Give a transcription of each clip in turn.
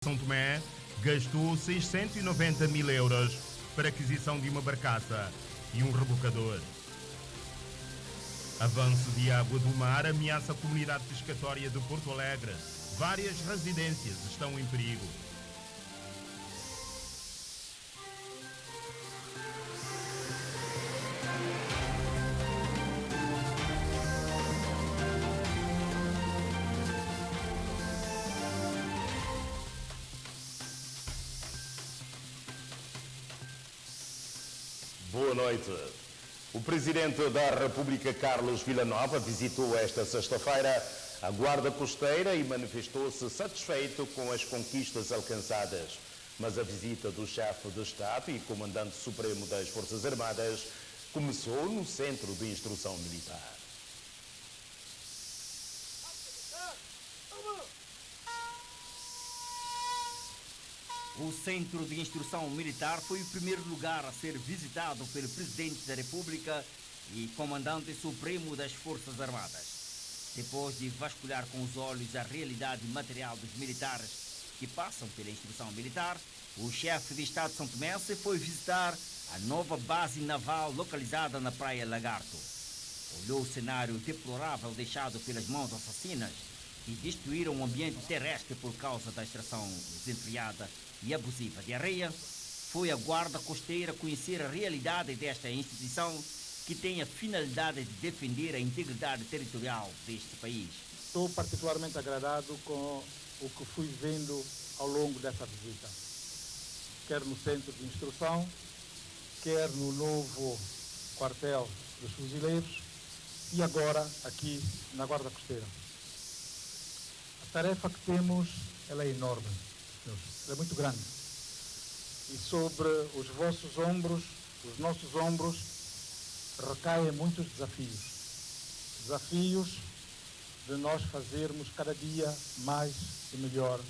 São Tomé gastou 690 mil euros para a aquisição de uma barcaça e um rebocador. Avanço de água do mar ameaça a comunidade pescatória de Porto Alegre. Várias residências estão em perigo. Boa noite. O Presidente da República, Carlos Villanova, visitou esta sexta-feira a Guarda Costeira e manifestou-se satisfeito com as conquistas alcançadas. Mas a visita do chefe de Estado e Comandante Supremo das Forças Armadas começou no Centro de Instrução Militar. O Centro de Instrução Militar foi o primeiro lugar a ser visitado pelo Presidente da República e Comandante Supremo das Forças Armadas. Depois de vasculhar com os olhos a realidade material dos militares que passam pela instrução militar, o chefe de Estado de São Tomé foi visitar a nova base naval localizada na Praia Lagarto. Olhou o cenário deplorável deixado pelas mãos assassinas que destruíram o ambiente terrestre por causa da extração desenfreada e abusiva de areia. Foi a Guarda Costeira conhecer a realidade desta instituição que tem a finalidade de defender a integridade territorial deste país. Estou particularmente agradado com o que fui vendo ao longo dessa visita, quer no centro de instrução, quer no novo quartel dos fuzileiros e agora aqui na Guarda Costeira. A tarefa que temos, ela é enorme, ela é muito grande. E sobre os vossos ombros, os nossos ombros, recaem muitos desafios. Desafios de nós fazermos cada dia mais e melhor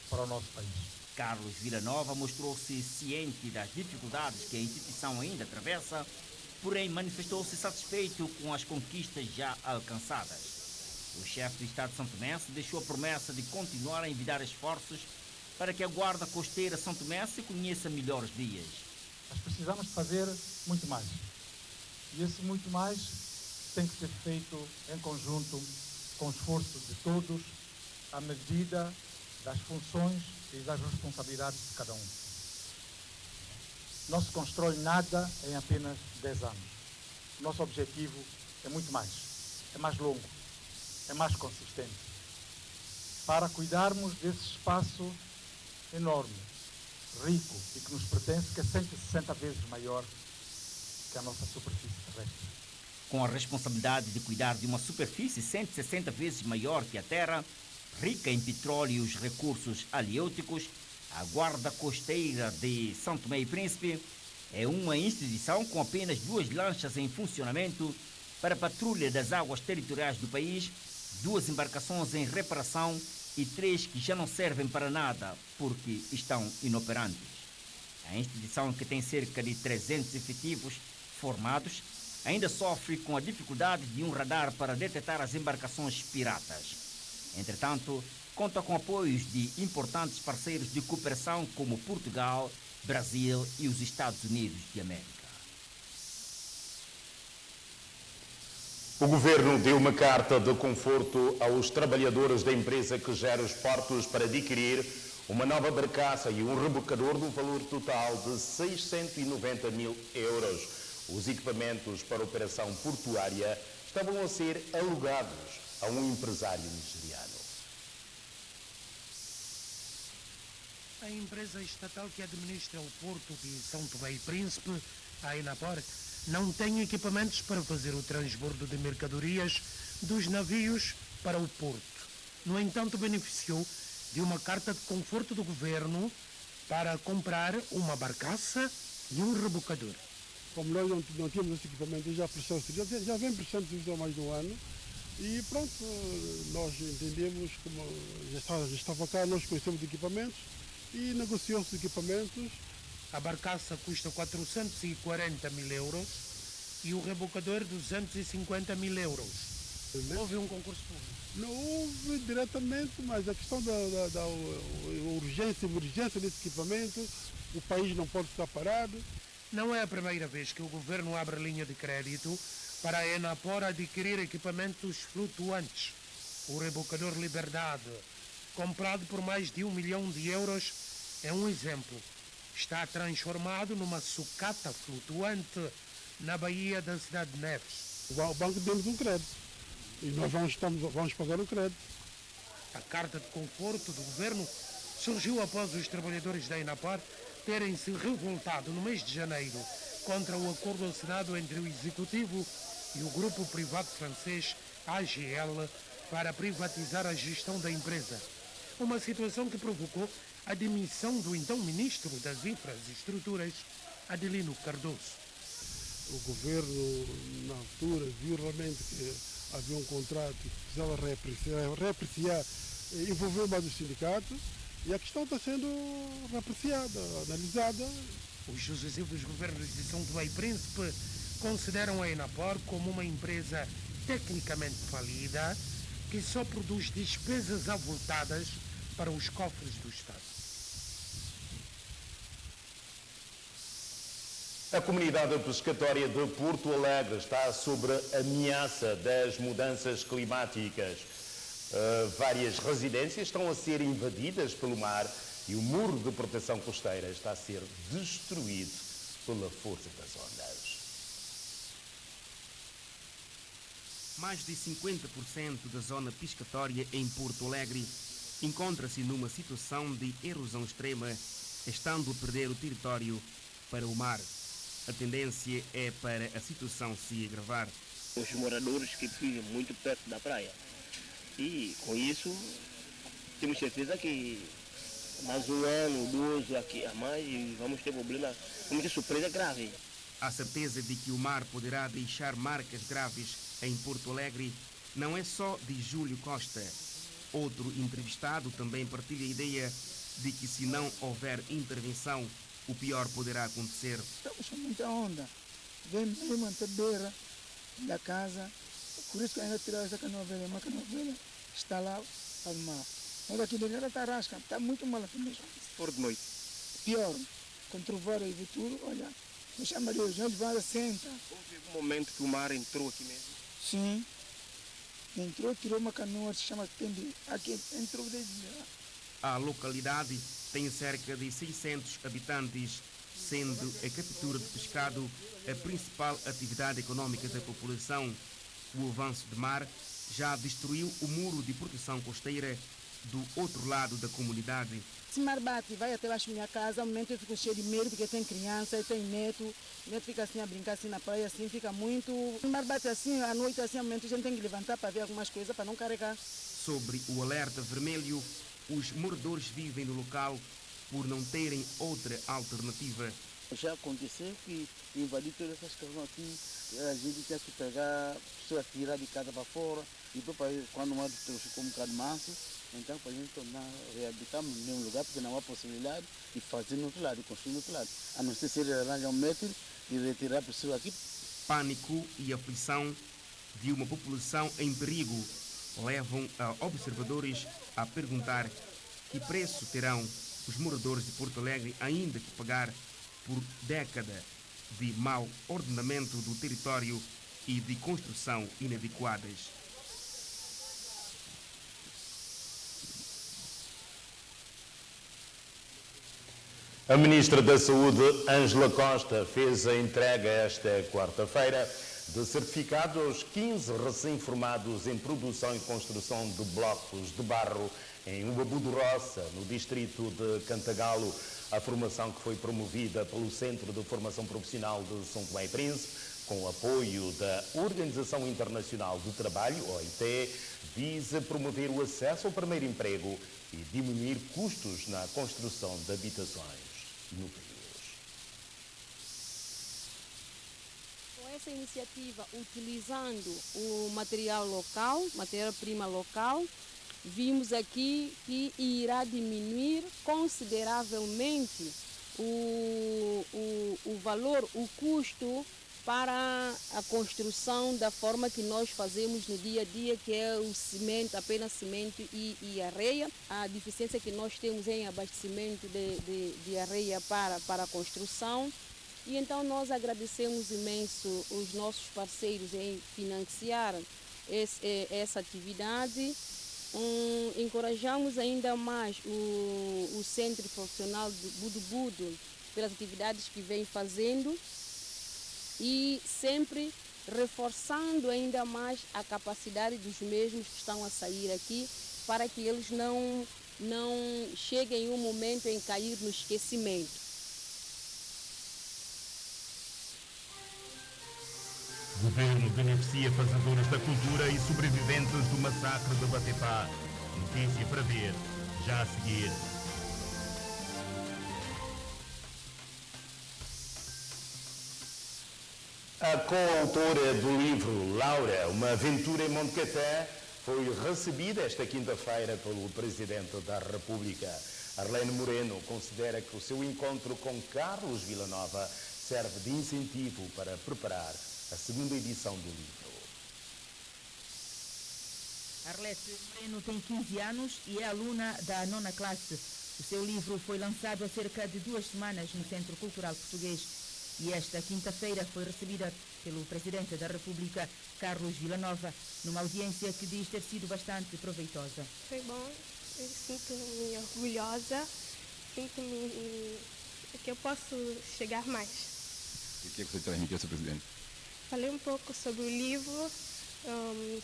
para o nosso país. Carlos Villanova mostrou-se ciente das dificuldades que a instituição ainda atravessa, porém manifestou-se satisfeito com as conquistas já alcançadas. O chefe do Estado de São Tomé deixou a promessa de continuar a envidar esforços para que a Guarda Costeira São Tomé conheça melhores dias. Nós precisamos fazer muito mais. E esse muito mais tem que ser feito em conjunto, com o esforço de todos, à medida das funções e das responsabilidades de cada um. Não se constrói nada em apenas 10 anos. O nosso objetivo é muito mais, é mais longo, é mais consistente. Para cuidarmos desse espaço enorme, rico e que nos pertence, que é 160 vezes maior que a nossa superfície terrestre. Com a responsabilidade de cuidar de uma superfície 160 vezes maior que a Terra, rica em petróleo e os recursos halieuticos, a Guarda Costeira de São Tomé e Príncipe é uma instituição com apenas 2 lanchas em funcionamento para a patrulha das águas territoriais do país, 2 embarcações em reparação e 3 que já não servem para nada porque estão inoperantes. A instituição, que tem cerca de 300 efetivos formados, ainda sofre com a dificuldade de um radar para detectar as embarcações piratas. Entretanto, conta com apoios de importantes parceiros de cooperação como Portugal, Brasil e os Estados Unidos de América. O Governo deu uma carta de conforto aos trabalhadores da empresa que gera os portos para adquirir uma nova barcaça e um rebocador do valor total de 690 mil euros. Os equipamentos para a operação portuária estavam a ser alugados a um empresário nigeriano. A empresa estatal que administra o porto de São Tomé e Príncipe, a Enapor, não tem equipamentos para fazer o transbordo de mercadorias dos navios para o porto. No entanto, beneficiou de uma carta de conforto do governo para comprar uma barcaça e um rebocador. Como nós não tínhamos esse equipamento, já vem prestando serviço há mais de um ano e pronto, nós entendemos, como já estava cá, nós conhecemos equipamentos e negociou-se equipamentos. A barcaça custa 440 mil euros e o rebocador 250 mil euros. Houve um concurso público? Não houve diretamente, mas a questão da urgência e emergência desse equipamento, o país não pode ficar parado. Não é a primeira vez que o governo abre linha de crédito para a Enapor adquirir equipamentos flutuantes. O rebocador Liberdade, comprado por mais de 1 milhão de euros, é um exemplo. Está transformado numa sucata flutuante na Baía da Cidade de Neves. O banco deu-nos um crédito e nós vamos pagar o crédito. A carta de conforto do governo surgiu após os trabalhadores da Enapor terem se revoltado no mês de janeiro contra o acordo assinado entre o Executivo e o grupo privado francês AGL para privatizar a gestão da empresa. Uma situação que provocou a demissão do então Ministro das Infraestruturas, Adelino Cardoso. O governo, na altura, viu realmente que havia um contrato que precisava reapreciar, envolveu mais o sindicato e a questão está sendo reapreciada, analisada. Os sucessivos governos de São Tomé e Príncipe consideram a Enapor como uma empresa tecnicamente falida que só produz despesas avultadas para os cofres do Estado. A comunidade pescatória de Porto Alegre está sob a ameaça das mudanças climáticas. Várias residências estão a ser invadidas pelo mar e o muro de proteção costeira está a ser destruído pela força das ondas. Mais de 50% da zona pescatória em Porto Alegre encontra-se numa situação de erosão extrema, estando a perder o território para o mar. A tendência é para a situação se agravar. Os moradores que vivem muito perto da praia. E com isso, temos certeza que mais um ano, 2 aqui a mais, vamos ter problema, vamos ter surpresa grave. A certeza de que o mar poderá deixar marcas graves em Porto Alegre não é só de Júlio Costa. Outro entrevistado também partilha a ideia de que se não houver intervenção, o pior poderá acontecer. Estamos com muita onda. Vem mesmo até beira da casa. Por isso que ainda tirar essa canovelha. Uma canovelha está lá para o mar. Mas aqui dentro está rasca. Está muito mal aqui mesmo. Se for de noite. Pior. Com trovões e tudo, olha. Me chamaria o João de Vara, senta. Houve um momento que o mar entrou aqui mesmo? Sim. Entrou, tirou uma canoa, se chama Tendi. Aqui entrou desde lá. A localidade tem cerca de 600 habitantes, sendo a captura de pescado a principal atividade econômica da população. O avanço de mar já destruiu o muro de proteção costeira do outro lado da comunidade. Se mar bate, vai até baixo da minha casa, ao momento eu fico cheio de medo, porque tem criança, tem neto, o neto fica assim a brincar assim na praia, assim, fica muito... Se mar bate assim, à noite, assim, ao momento a gente tem que levantar para ver algumas coisas, para não carregar. Sobre o alerta vermelho, os moradores vivem no local por não terem outra alternativa. Já aconteceu que invadir todas essas casas aqui, a gente tinha que pegar, pessoas tirar de casa para fora, e depois quando o mar ficou um bocado manso, então para a gente tornar, reabitar no mesmo lugar, porque não há possibilidade de fazer no outro lado, de construir no outro lado. A não ser se ele arranja um método e retirar a pessoa aqui. Pânico e aflição de uma população em perigo levam a observadores a perguntar que preço terão os moradores de Porto Alegre ainda que pagar por década de mau ordenamento do território e de construção inadequadas. A Ministra da Saúde, Ângela Costa, fez a entrega esta quarta-feira de certificado aos 15 recém-formados em produção e construção de blocos de barro em Uabu de Roça, no distrito de Cantagalo. A formação que foi promovida pelo Centro de Formação Profissional de São Tomé e Príncipe, com o apoio da Organização Internacional do Trabalho, OIT, visa promover o acesso ao primeiro emprego e diminuir custos na construção de habitações no país. Com essa iniciativa, utilizando o material local, matéria-prima local, vimos aqui que irá diminuir consideravelmente o valor, o custo para a construção da forma que nós fazemos no dia a dia, que é o cimento, apenas cimento e areia. A deficiência que nós temos em abastecimento de areia para a construção. E então nós agradecemos imenso os nossos parceiros em financiar essa atividade. Encorajamos ainda mais o Centro Profissional de Budo pelas atividades que vem fazendo e sempre reforçando ainda mais a capacidade dos mesmos que estão a sair aqui para que eles não cheguem em um momento em cair no esquecimento. Governo beneficia fazedores da cultura e sobreviventes do massacre de Batepá. Notícia para ver, já a seguir. A coautora do livro Laura, uma aventura em Monte Café, foi recebida esta quinta-feira pelo Presidente da República. Arlene Moreno considera que o seu encontro com Carlos Villanova serve de incentivo para preparar a segunda edição do livro. Arlete Moreno tem 15 anos e é aluna da 9ª classe. O seu livro foi lançado há cerca de 2 semanas no Centro Cultural Português e esta quinta-feira foi recebida pelo Presidente da República, Carlos Villanova, numa audiência que diz ter sido bastante proveitosa. Foi bom, eu sinto-me orgulhosa, sinto-me que eu posso chegar mais. E o que é que você transmitiu, Sr. Presidente? Falei um pouco sobre o livro,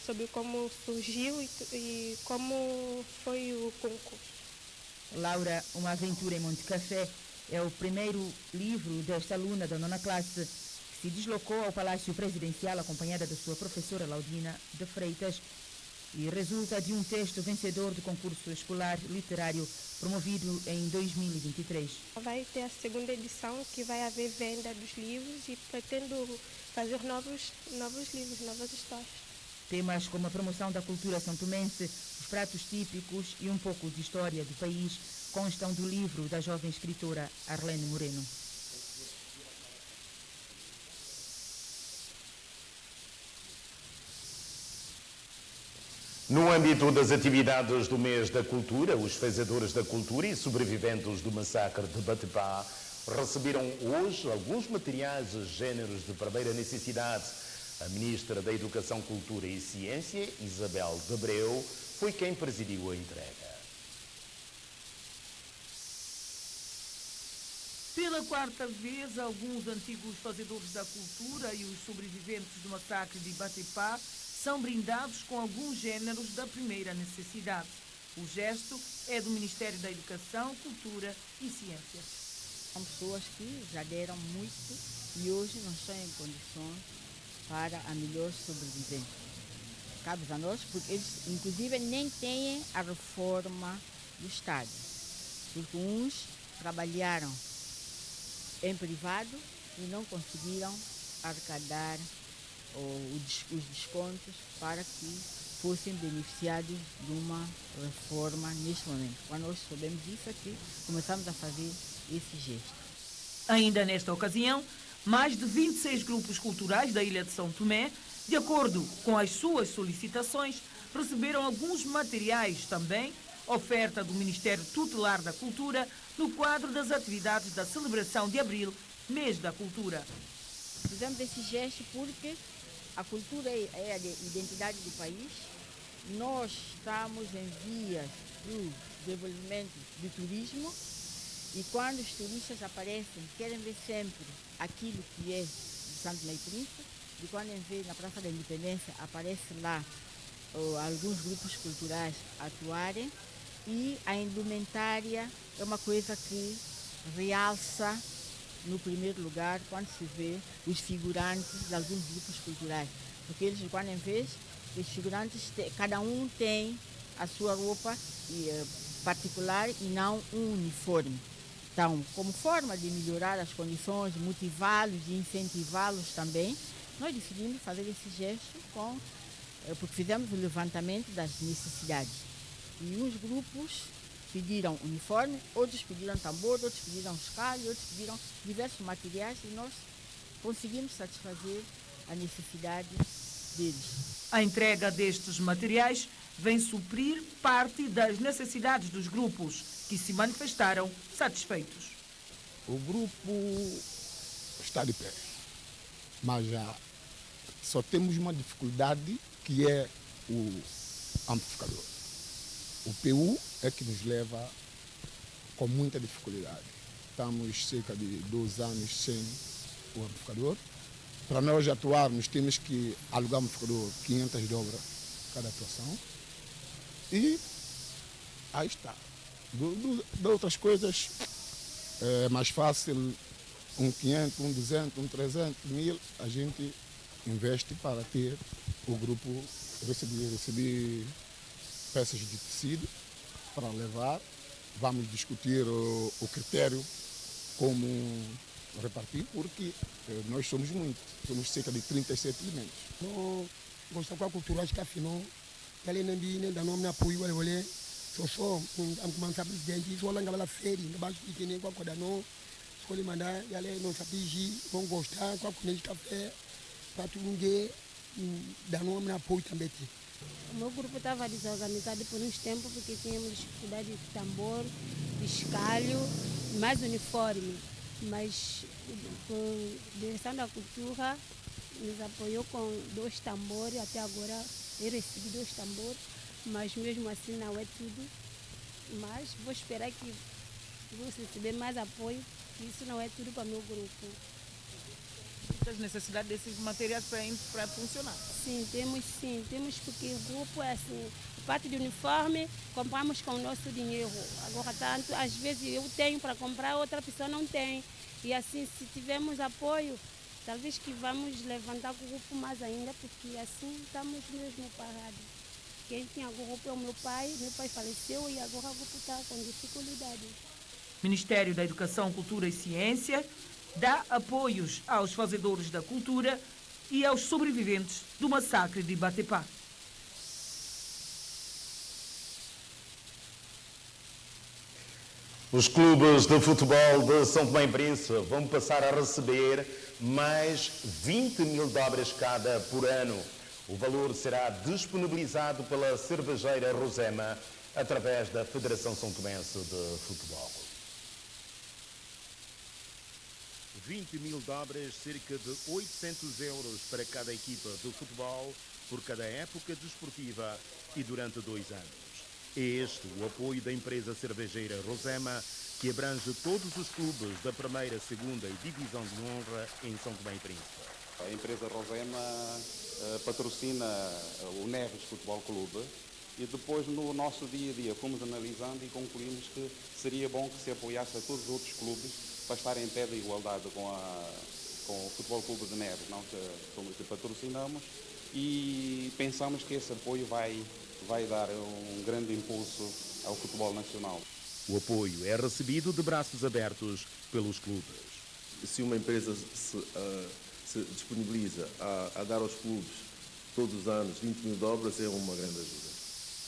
sobre como surgiu e como foi o concurso. Laura, uma aventura em Monte Café, é o primeiro livro desta aluna da 9ª classe que se deslocou ao Palácio Presidencial acompanhada da sua professora Laudina de Freitas e resulta de um texto vencedor do concurso escolar literário promovido em 2023. Vai ter a segunda edição que vai haver venda dos livros e pretendo fazer novos livros, novas histórias. Temas como a promoção da cultura santomense, os pratos típicos e um pouco de história do país constam do livro da jovem escritora Arlene Moreno. No âmbito das atividades do mês da cultura, os fazedores da cultura e sobreviventes do massacre de Batepá receberam hoje alguns materiais e géneros de primeira necessidade. A Ministra da Educação, Cultura e Ciência, Isabel de Abreu, foi quem presidiu a entrega. Pela 4ª vez, alguns antigos fazedores da cultura e os sobreviventes do massacre de Batepá são brindados com alguns géneros da primeira necessidade. O gesto é do Ministério da Educação, Cultura e Ciência. São pessoas que já deram muito e hoje não estão em condições para a melhor sobrevivência. Cabe a nós, porque eles, inclusive, nem têm a reforma do Estado. Porque uns trabalharam em privado e não conseguiram arrecadar os descontos para que fossem beneficiados de uma reforma neste momento. Quando nós soubemos isso aqui, começamos a fazer esse gesto. Ainda nesta ocasião, mais de 26 grupos culturais da Ilha de São Tomé, de acordo com as suas solicitações, receberam alguns materiais também, oferta do Ministério Tutelar da Cultura, no quadro das atividades da celebração de Abril, mês da cultura. Fizemos esse gesto porque a cultura é a identidade do país. Nós estamos em vias do desenvolvimento do turismo e quando os turistas aparecem, querem ver sempre aquilo que é de Santo Tomé e Príncipe. E quando em vez na Praça da Independência aparece lá alguns grupos culturais atuarem e a indumentária é uma coisa que realça no primeiro lugar quando se vê os figurantes de alguns grupos culturais. Porque eles, quando em vez, os figurantes, cada um tem a sua roupa particular e não um uniforme. Então, como forma de melhorar as condições, motivá-los e incentivá-los também, nós decidimos fazer esse gesto porque fizemos o levantamento das necessidades. E uns grupos pediram uniforme, outros pediram tambor, outros pediram escalho, outros pediram diversos materiais e nós conseguimos satisfazer a necessidade deles. A entrega destes materiais vem suprir parte das necessidades dos grupos que se manifestaram satisfeitos. O grupo está de pé, mas já só temos uma dificuldade que é o amplificador. O PU é que nos leva com muita dificuldade. Estamos cerca de 2 anos sem o amplificador. Para nós atuarmos temos que alugar um amplificador 500 dobras cada atuação. E aí está. De outras coisas é mais fácil, 500, 200, 300 mil, a gente investe para ter o grupo receber peças de tecido para levar. Vamos discutir o critério como repartir, porque nós somos muitos, somos cerca de 37 elementos. Nós gostamos da cultura, acho que afinal, ele não vi, dá nome de apoio, olha, só, começar presidente, só lá na feira, na base de quem com a coisa não, escolhe mandar, ele não sabe, vão gostar, com a colher de café, para todo mundo, dá nome de apoio também. O meu grupo estava desorganizado por uns tempos porque tínhamos dificuldade de tambor, de escalho, mais uniforme. Mas a direção da cultura nos apoiou com 2 tambores, até agora eu recebi 2 tambores, mas mesmo assim não é tudo. Mas vou esperar que vou receber mais apoio, isso não é tudo para o meu grupo. As necessidades desses materiais para funcionar? Sim, temos porque o grupo é assim, parte de uniforme compramos com o nosso dinheiro. Agora tanto, às vezes eu tenho para comprar, outra pessoa não tem. E assim, se tivermos apoio, talvez que vamos levantar o grupo mais ainda, porque assim estamos mesmo parados. Quem tinha grupo é o meu pai faleceu e agora o grupo está com dificuldade. Ministério da Educação, Cultura e Ciência dá apoios aos fazedores da cultura e aos sobreviventes do massacre de Batepá. Os clubes de futebol de São Tomé e Príncipe vão passar a receber mais 20 mil dobras cada por ano. O valor será disponibilizado pela cervejeira Rosema através da Federação São Tomense de Futebol. 20 mil dobras, cerca de 800 euros para cada equipa de futebol por cada época desportiva e durante 2 anos. É este o apoio da empresa cervejeira Rosema, que abrange todos os clubes da primeira, segunda e divisão de honra em São Tomé e Príncipe. A empresa Rosema patrocina o Neves Futebol Clube e depois no nosso dia a dia fomos analisando e concluímos que seria bom que se apoiasse a todos os outros clubes para estar em pé de igualdade com o Futebol Clube de Neves, não, que patrocinamos, e pensamos que esse apoio vai dar um grande impulso ao futebol nacional. O apoio é recebido de braços abertos pelos clubes. Se uma empresa se disponibiliza a dar aos clubes todos os anos 20 mil dobras, é uma grande ajuda.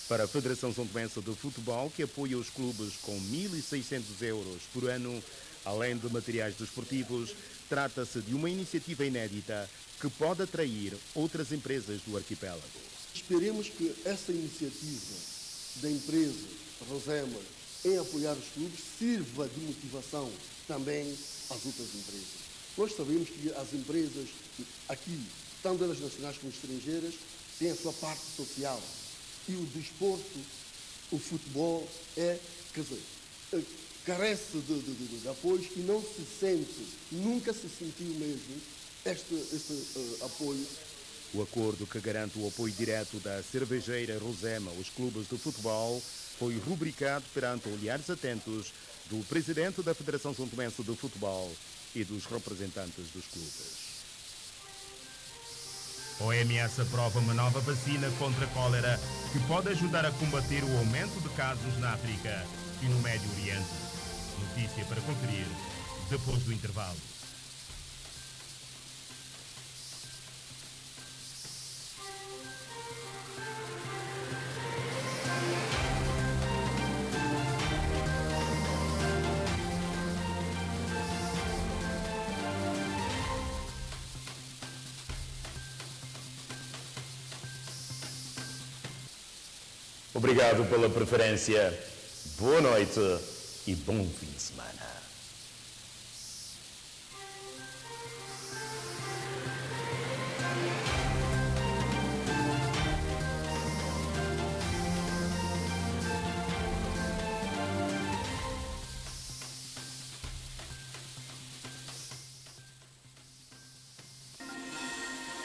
Para a Federação São Tomense de Futebol, que apoia os clubes com 1.600 euros por ano, além de materiais desportivos, trata-se de uma iniciativa inédita que pode atrair outras empresas do arquipélago. Esperemos que essa iniciativa da empresa Rosema em apoiar os clubes sirva de motivação também às outras empresas. Nós sabemos que as empresas aqui, tanto elas nacionais como estrangeiras, têm a sua parte social. E o desporto, o futebol, carece de apoios e não se sente, nunca se sentiu mesmo este apoio. O acordo que garante o apoio direto da cervejeira Rosema aos clubes de futebol foi rubricado perante olhares atentos do presidente da Federação São Tomense de Futebol e dos representantes dos clubes. A OMS aprova uma nova vacina contra a cólera que pode ajudar a combater o aumento de casos na África e no Médio Oriente. Notícia para conferir depois do intervalo. Obrigado pela preferência. Boa noite e bom fim de semana.